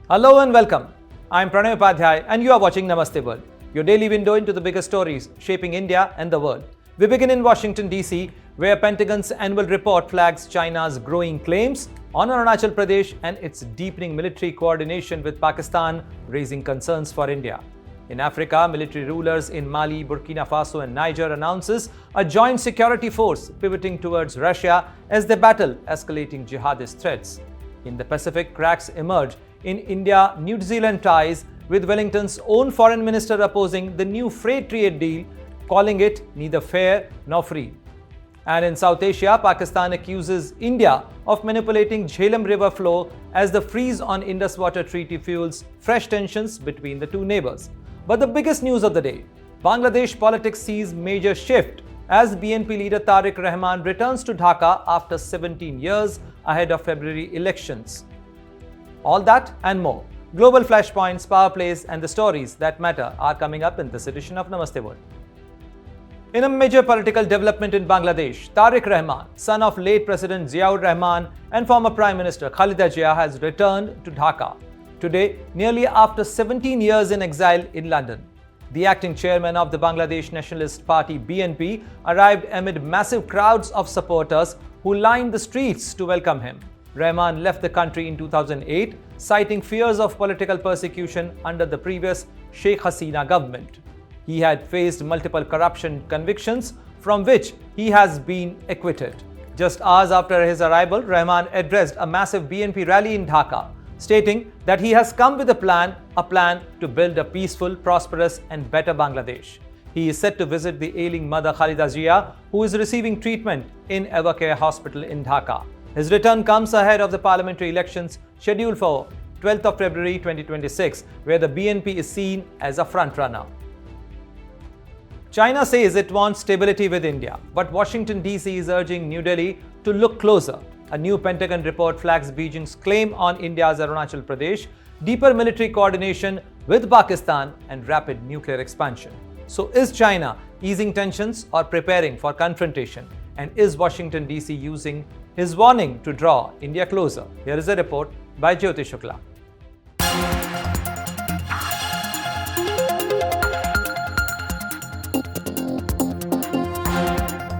Hello and welcome. I'm Pranay Upadhyay and you are watching Namaste World, your daily window into the biggest stories shaping India and the world. We begin in Washington, D.C., where Pentagon's annual report flags China's growing claims on Arunachal Pradesh and its deepening military coordination with Pakistan, raising concerns for India. In Africa, military rulers in Mali, Burkina Faso and Niger announces a joint security force pivoting towards Russia as they battle escalating jihadist threats. In the Pacific, cracks emerge in India-New Zealand ties, with Wellington's own foreign minister opposing the new freight trade deal, calling it neither fair nor free. And in South Asia, Pakistan accuses India of manipulating Jhelum river flow as the freeze on Indus water treaty fuels fresh tensions between the two neighbors. But the biggest news of the day, Bangladesh politics sees major shift as BNP leader Tarique Rahman returns to Dhaka after 17 years ahead of February elections. All that and more. Global flashpoints, power plays and the stories that matter are coming up in this edition of Namaste World. In a major political development in Bangladesh, Tarique Rahman, son of late President Ziaur Rahman and former Prime Minister Khaleda Zia, has returned to Dhaka today, nearly after 17 years in exile in London. The acting chairman of the Bangladesh Nationalist Party BNP arrived amid massive crowds of supporters who lined the streets to welcome him. Rahman left the country in 2008, citing fears of political persecution under the previous Sheikh Hasina government. He had faced multiple corruption convictions from which he has been acquitted. Just hours after his arrival, Rahman addressed a massive BNP rally in Dhaka, stating that he has come with a plan to build a peaceful, prosperous and better Bangladesh. He is set to visit the ailing mother Khaleda Zia, who is receiving treatment in Evercare Hospital in Dhaka. His return comes ahead of the parliamentary elections scheduled for 12th of February 2026, where the BNP is seen as a frontrunner. China says it wants stability with India, but Washington DC is urging New Delhi to look closer. A new Pentagon report flags Beijing's claim on India's Arunachal Pradesh, deeper military coordination with Pakistan and rapid nuclear expansion. So is China easing tensions or preparing for confrontation? And is Washington DC using his warning to draw India closer? Here is a report by Jyoti Shukla.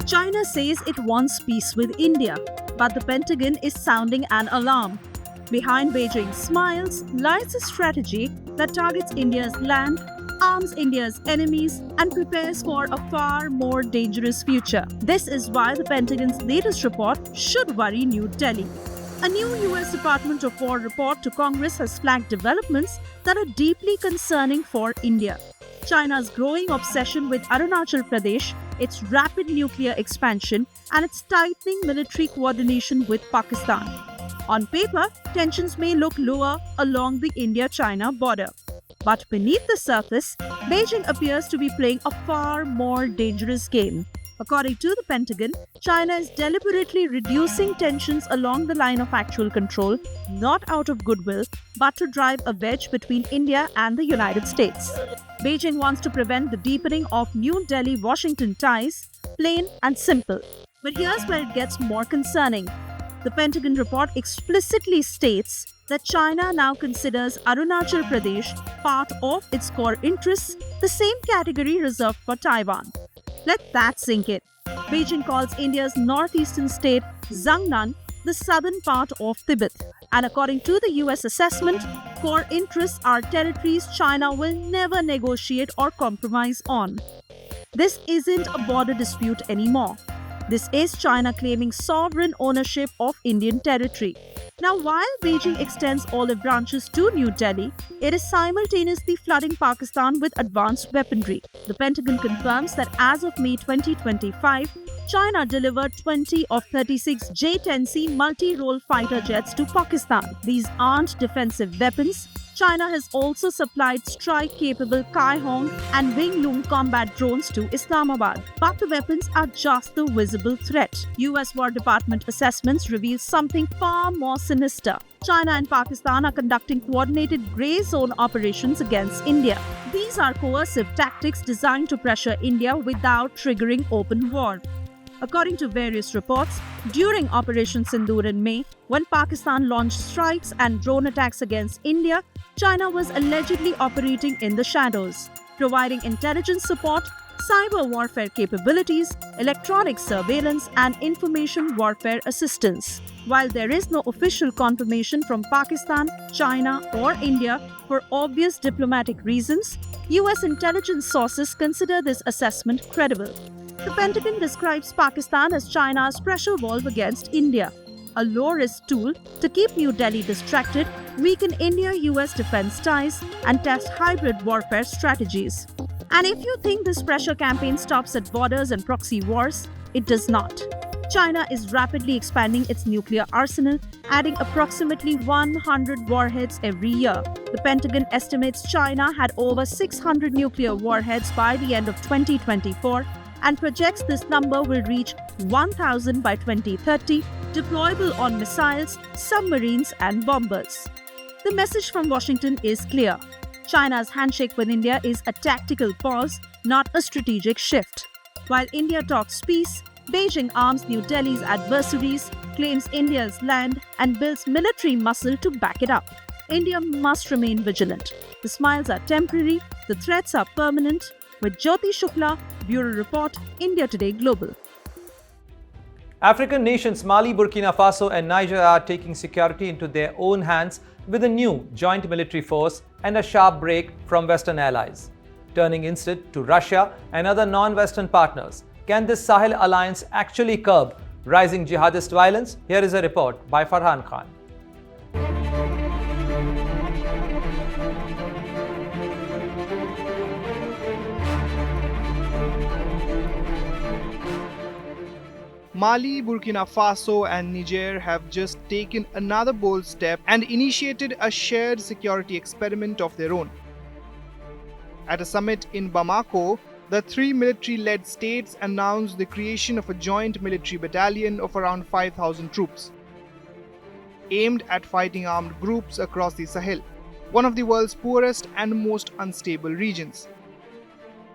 China says it wants peace with India, but the Pentagon is sounding an alarm. Behind Beijing's smiles lies a strategy that targets India's land, arms India's enemies, and prepares for a far more dangerous future. This is why the Pentagon's latest report should worry New Delhi. A new US Department of War report to Congress has flagged developments that are deeply concerning for India. China's growing obsession with Arunachal Pradesh, its rapid nuclear expansion, and its tightening military coordination with Pakistan. On paper, tensions may look lower along the India-China border. But beneath the surface, Beijing appears to be playing a far more dangerous game. According to the Pentagon, China is deliberately reducing tensions along the line of actual control, not out of goodwill, but to drive a wedge between India and the United States. Beijing wants to prevent the deepening of New Delhi-Washington ties, plain and simple. But here's where it gets more concerning. The Pentagon report explicitly states that China now considers Arunachal Pradesh part of its core interests, the same category reserved for Taiwan. Let that sink in. Beijing calls India's northeastern state, Jiangnan, the southern part of Tibet. And according to the US assessment, core interests are territories China will never negotiate or compromise on. This isn't a border dispute anymore. This is China claiming sovereign ownership of Indian territory. Now, while Beijing extends olive branches to New Delhi, it is simultaneously flooding Pakistan with advanced weaponry. The Pentagon confirms that as of May 2025, China delivered 20 of 36 J-10C multi-role fighter jets to Pakistan. These aren't defensive weapons. China has also supplied strike-capable Kai-Hong and Wing-Lung combat drones to Islamabad. But the weapons are just the visible threat. US War Department assessments reveal something far more sinister. China and Pakistan are conducting coordinated grey zone operations against India. These are coercive tactics designed to pressure India without triggering open war. According to various reports, during Operation Sindoor in May, when Pakistan launched strikes and drone attacks against India, China was allegedly operating in the shadows, providing intelligence support, cyber warfare capabilities, electronic surveillance, and information warfare assistance. While there is no official confirmation from Pakistan, China, or India for obvious diplomatic reasons, US intelligence sources consider this assessment credible. The Pentagon describes Pakistan as China's pressure valve against India, a low-risk tool to keep New Delhi distracted, weaken India-US defense ties, and test hybrid warfare strategies. And if you think this pressure campaign stops at borders and proxy wars, it does not. China is rapidly expanding its nuclear arsenal, adding approximately 100 warheads every year. The Pentagon estimates China had over 600 nuclear warheads by the end of 2024 and projects this number will reach 1,000 by 2030, deployable on missiles, submarines, and bombers. The message from Washington is clear. China's handshake with India is a tactical pause, not a strategic shift. While India talks peace, Beijing arms New Delhi's adversaries, claims India's land, and builds military muscle to back it up. India must remain vigilant. The smiles are temporary, the threats are permanent. With Jyoti Shukla, Bureau Report, India Today Global. African nations Mali, Burkina Faso, and Niger are taking security into their own hands with a new joint military force and a sharp break from Western allies, turning instead to Russia and other non-Western partners. Can this Sahel alliance actually curb rising jihadist violence? Here is a report by Farhan Khan. Mali, Burkina Faso and Niger have just taken another bold step and initiated a shared security experiment of their own. At a summit in Bamako, the three military-led states announced the creation of a joint military battalion of around 5,000 troops, aimed at fighting armed groups across the Sahel, one of the world's poorest and most unstable regions.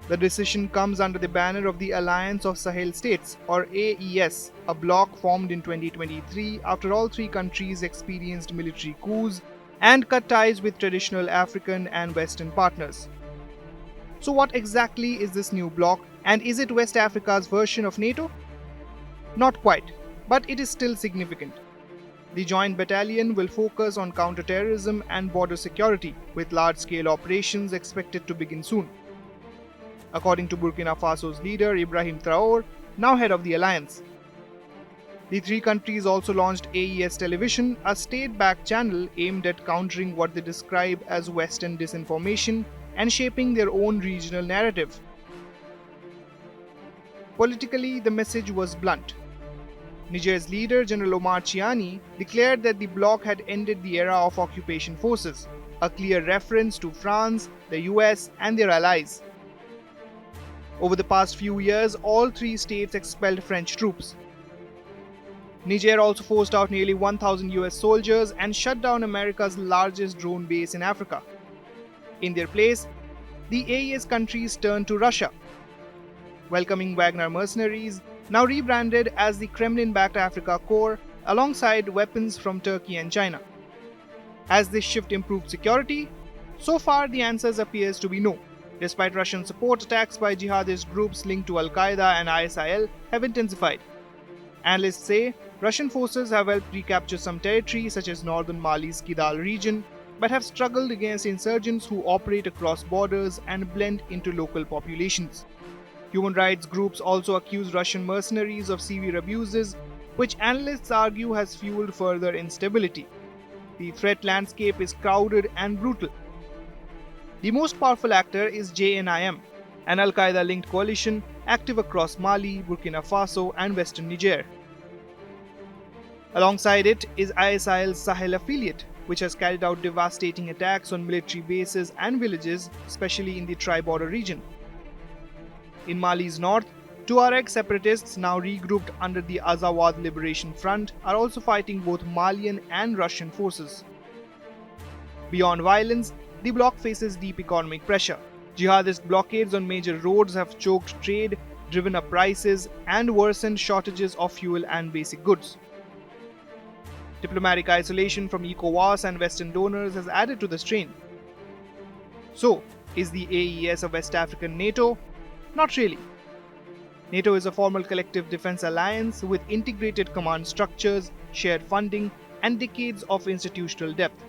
The decision comes under the banner of the Alliance of Sahel States, or AES, a bloc formed in 2023 after all three countries experienced military coups and cut ties with traditional African and Western partners. So what exactly is this new bloc, and is it West Africa's version of NATO? Not quite, but it is still significant. The joint battalion will focus on counter-terrorism and border security, with large-scale operations expected to begin soon. According to Burkina Faso's leader Ibrahim Traore, now head of the alliance. The three countries also launched AES Television, a state-backed channel aimed at countering what they describe as Western disinformation and shaping their own regional narrative. Politically, the message was blunt. Niger's leader, General Omar Chiani, declared that the bloc had ended the era of occupation forces, a clear reference to France, the US, and their allies. Over the past few years, all three states expelled French troops. Niger also forced out nearly 1,000 US soldiers and shut down America's largest drone base in Africa. In their place, the AES countries turned to Russia, welcoming Wagner mercenaries, now rebranded as the Kremlin-backed Africa Corps, alongside weapons from Turkey and China. Has this shift improved security? So far, the answer appears to be no. Despite Russian support, attacks by jihadist groups linked to Al-Qaeda and ISIL have intensified. Analysts say Russian forces have helped recapture some territory such as northern Mali's Kidal region, but have struggled against insurgents who operate across borders and blend into local populations. Human rights groups also accuse Russian mercenaries of severe abuses, which analysts argue has fueled further instability. The threat landscape is crowded and brutal. The most powerful actor is JNIM, an Al-Qaeda-linked coalition active across Mali, Burkina Faso and western Niger. Alongside it is ISIL's Sahel affiliate, which has carried out devastating attacks on military bases and villages, especially in the tri-border region. In Mali's north, Tuareg separatists, now regrouped under the Azawad Liberation Front, are also fighting both Malian and Russian forces. Beyond violence, the bloc faces deep economic pressure. Jihadist blockades on major roads have choked trade, driven up prices, and worsened shortages of fuel and basic goods. Diplomatic isolation from ECOWAS and Western donors has added to the strain. So, is the AES a West African NATO? Not really. NATO is a formal collective defense alliance with integrated command structures, shared funding, and decades of institutional depth.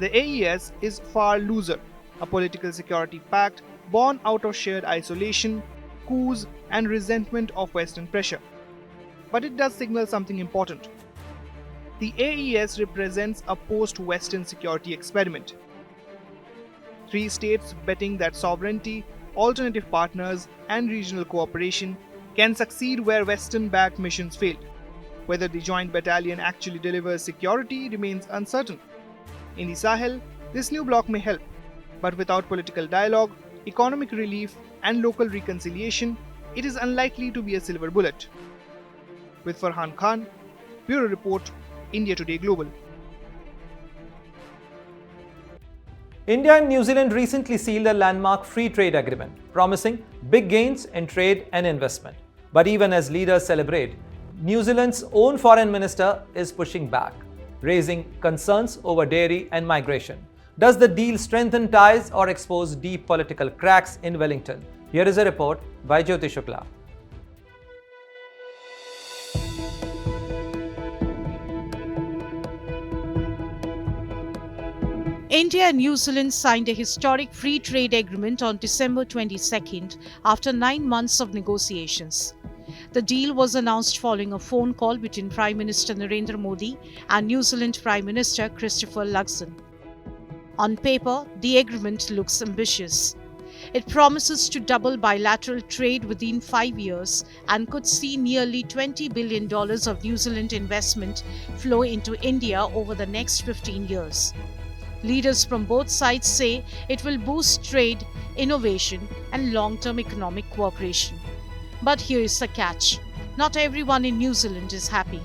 The AES is far looser, a political security pact born out of shared isolation, coups, and resentment of Western pressure. But it does signal something important. The AES represents a post-Western security experiment. 3 states betting that sovereignty, alternative partners, and regional cooperation can succeed where Western-backed missions failed. Whether the joint battalion actually delivers security remains uncertain. In the Sahel, this new bloc may help, but without political dialogue, economic relief, and local reconciliation, it is unlikely to be a silver bullet. With Farhan Khan, Bureau Report, India Today Global. India and New Zealand recently sealed a landmark free trade agreement, promising big gains in trade and investment. But even as leaders celebrate, New Zealand's own foreign minister is pushing back, raising concerns over dairy and migration. Does the deal strengthen ties or expose deep political cracks in Wellington? Here is a report by Jyoti Shukla. India and New Zealand signed a historic free trade agreement on December 22nd after 9 months of negotiations. The deal was announced following a phone call between Prime Minister Narendra Modi and New Zealand Prime Minister Christopher Luxon. On paper, the agreement looks ambitious. It promises to double bilateral trade within 5 years and could see nearly $20 billion of New Zealand investment flow into India over the next 15 years. Leaders from both sides say it will boost trade, innovation, and long-term economic cooperation. But here is the catch. Not everyone in New Zealand is happy.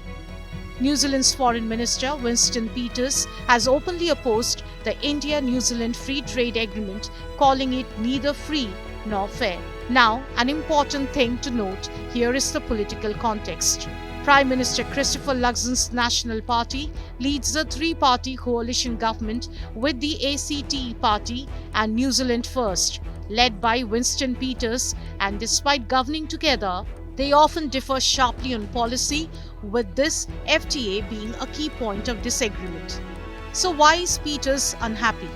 New Zealand's Foreign Minister Winston Peters has openly opposed the India-New Zealand Free Trade Agreement, calling it neither free nor fair. Now, an important thing to note here is the political context. Prime Minister Christopher Luxon's National Party leads a 3-party coalition government with the ACT Party and New Zealand First, led by Winston Peters, and despite governing together, they often differ sharply on policy, with this FTA being a key point of disagreement. So why is Peters unhappy?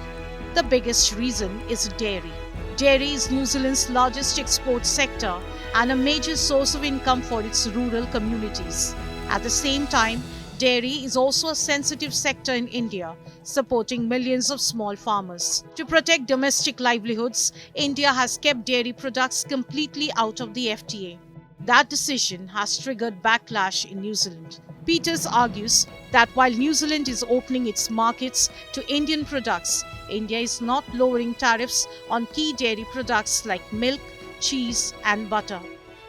The biggest reason is dairy. Dairy is New Zealand's largest export sector and a major source of income for its rural communities. At the same time, dairy is also a sensitive sector in India, supporting millions of small farmers. To protect domestic livelihoods, India has kept dairy products completely out of the FTA. That decision has triggered backlash in New Zealand. Peters argues that while New Zealand is opening its markets to Indian products, India is not lowering tariffs on key dairy products like milk, cheese, and butter.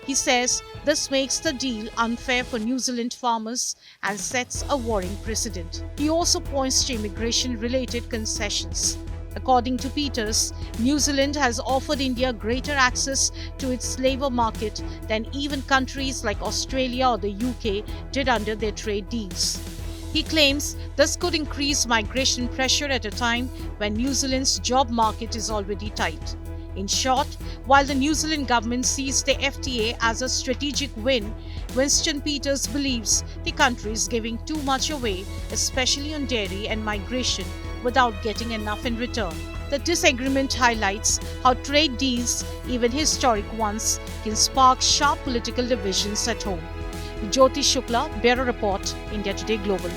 He says this makes the deal unfair for New Zealand farmers and sets a worrying precedent. He also points to immigration-related concessions. According to Peters, New Zealand has offered India greater access to its labour market than even countries like Australia or the UK did under their trade deals. He claims this could increase migration pressure at a time when New Zealand's job market is already tight. In short, while the New Zealand government sees the FTA as a strategic win, Winston Peters believes the country is giving too much away, especially on dairy and migration, without getting enough in return. The disagreement highlights how trade deals, even historic ones, can spark sharp political divisions at home. Jyoti Shukla, Bureau Report, India Today Global.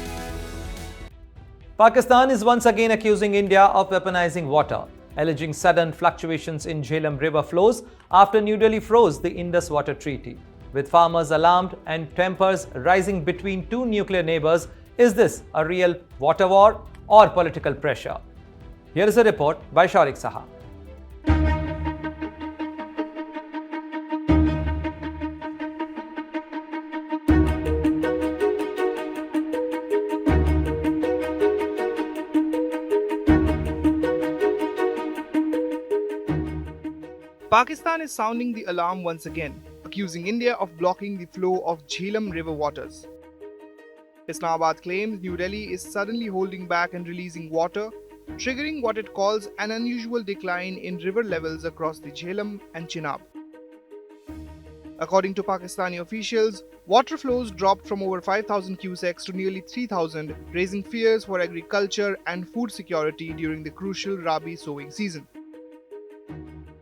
Pakistan is once again accusing India of weaponizing water, alleging sudden fluctuations in Jhelum river flows after New Delhi froze the Indus water treaty. With farmers alarmed and tempers rising between two nuclear neighbors, is this a real water war or political pressure? Here is a report by Tarique Rahman. Pakistan is sounding the alarm once again, accusing India of blocking the flow of Jhelum river waters. Islamabad claims New Delhi is suddenly holding back and releasing water triggering what it calls an unusual decline in river levels across the Jhelum and Chenab. According to Pakistani officials, water flows dropped from over 5,000 cusecs to nearly 3,000, raising fears for agriculture and food security during the crucial Rabi sowing season.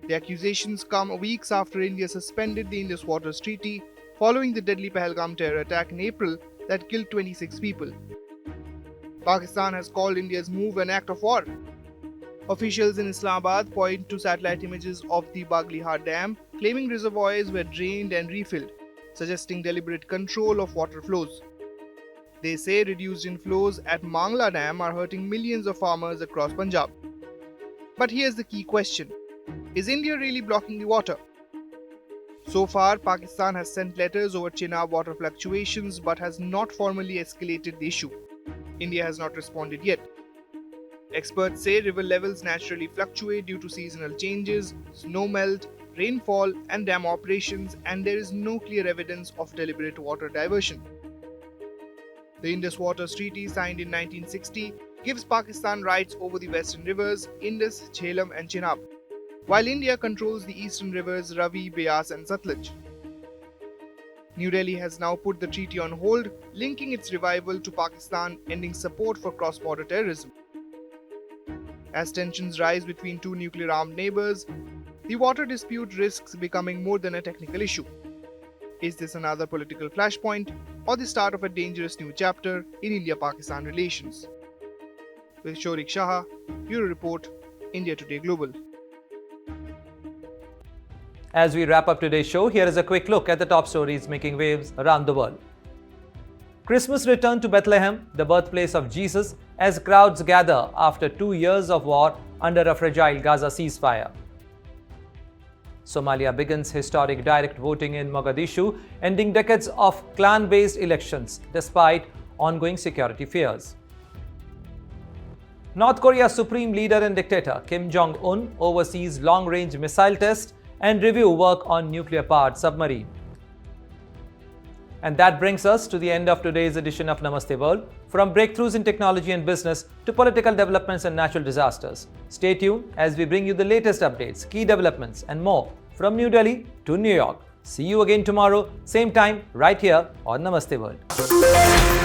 The accusations come weeks after India suspended the Indus Waters Treaty following the deadly Pahalgam terror attack in April that killed 26 people. Pakistan has called India's move an act of war. Officials in Islamabad point to satellite images of the Baglihar Dam, claiming reservoirs were drained and refilled, suggesting deliberate control of water flows. They say reduced inflows at Mangla Dam are hurting millions of farmers across Punjab. But here's the key question. Is India really blocking the water? So far, Pakistan has sent letters over Chenab water fluctuations but has not formally escalated the issue. India has not responded yet. Experts say river levels naturally fluctuate due to seasonal changes, snow melt, rainfall, and dam operations, and there is no clear evidence of deliberate water diversion. The Indus Waters Treaty, signed in 1960, gives Pakistan rights over the western rivers Indus, Jhelum, and Chenab, while India controls the eastern rivers Ravi, Beas, and Satluj. New Delhi has now put the treaty on hold, linking its revival to Pakistan ending support for cross-border terrorism. As tensions rise between two nuclear-armed neighbors, the water dispute risks becoming more than a technical issue. Is this another political flashpoint or the start of a dangerous new chapter in India-Pakistan relations? With Tarique Rahman, Bureau Report, India Today Global. As we wrap up today's show, here is a quick look at the top stories making waves around the world. Christmas returned to Bethlehem, the birthplace of Jesus, as crowds gather after 2 years of war under a fragile Gaza ceasefire. Somalia begins historic direct voting in Mogadishu, ending decades of clan-based elections despite ongoing security fears. North Korea's supreme leader and dictator Kim Jong-un oversees long-range missile tests and review work on nuclear-powered submarine. And that brings us to the end of today's edition of Namaste World. From breakthroughs in technology and business to political developments and natural disasters. Stay tuned as we bring you the latest updates, key developments, and more from New Delhi to New York. See you again tomorrow, same time, right here on Namaste World.